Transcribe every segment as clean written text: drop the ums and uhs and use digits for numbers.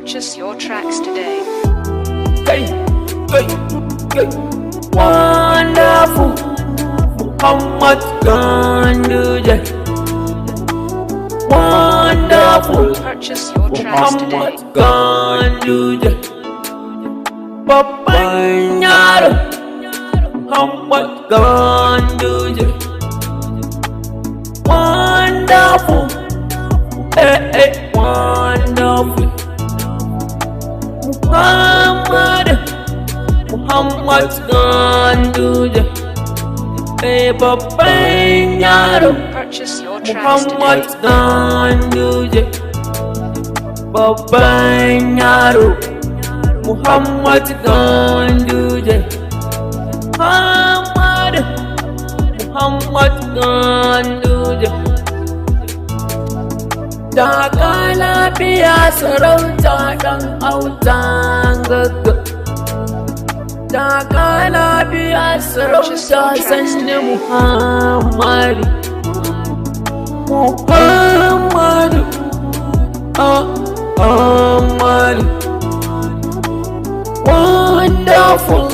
Purchase your tracks today. Hey, wonderful Muhammad Ganduje. Wonderful Purchase your tracks today. Muhammad Ganduje. Babban yaro Muhammad Ganduje. Wonderful, wonderful Muhammad Ganduje. Babban yaro Purchase your tracks Muhammad today. Ganduje. Babban yaro Muhammad Ganduje. Muhammad Ganduje. Daga lafiya sarauta ɗan autan gagga. Daga lafiya sarauta sanni Muhammadu. Muhammadu Muhammadu. Wonderful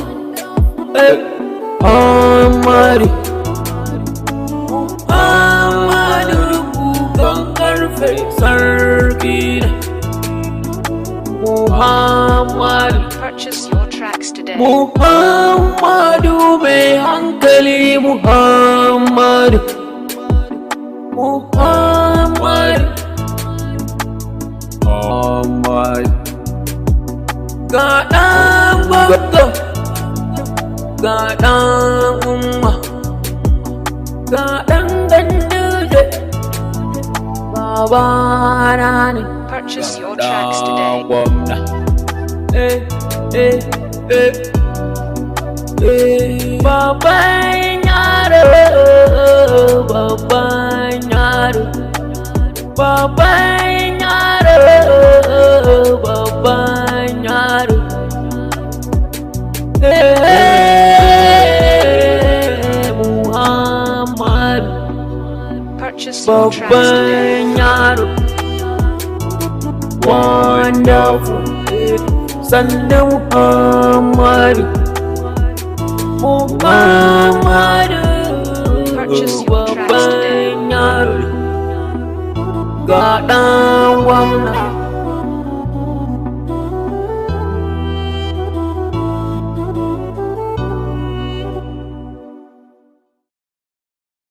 Muhammadu. Muhammadu rubutan karfe sarki ne. Muhammadu. Purchase your tracks today. Muhammadu mai hankali. Muhammadu. Muhammadu. Muhammadu. Ga ɗan gwaggo, ga ɗan umma, ga ɗan ganduje, babana ne. Purchase your tracks today. Gwamna. Babban yaro, babban yaro, babban yaro, babban yaro. Muhammad. Purchase your tracks today. Babban yaro. Wonderful Sunday Muhammadu. Muhammadu. Purchase your tracks today. Babban yaro. Ga ɗan gwamna.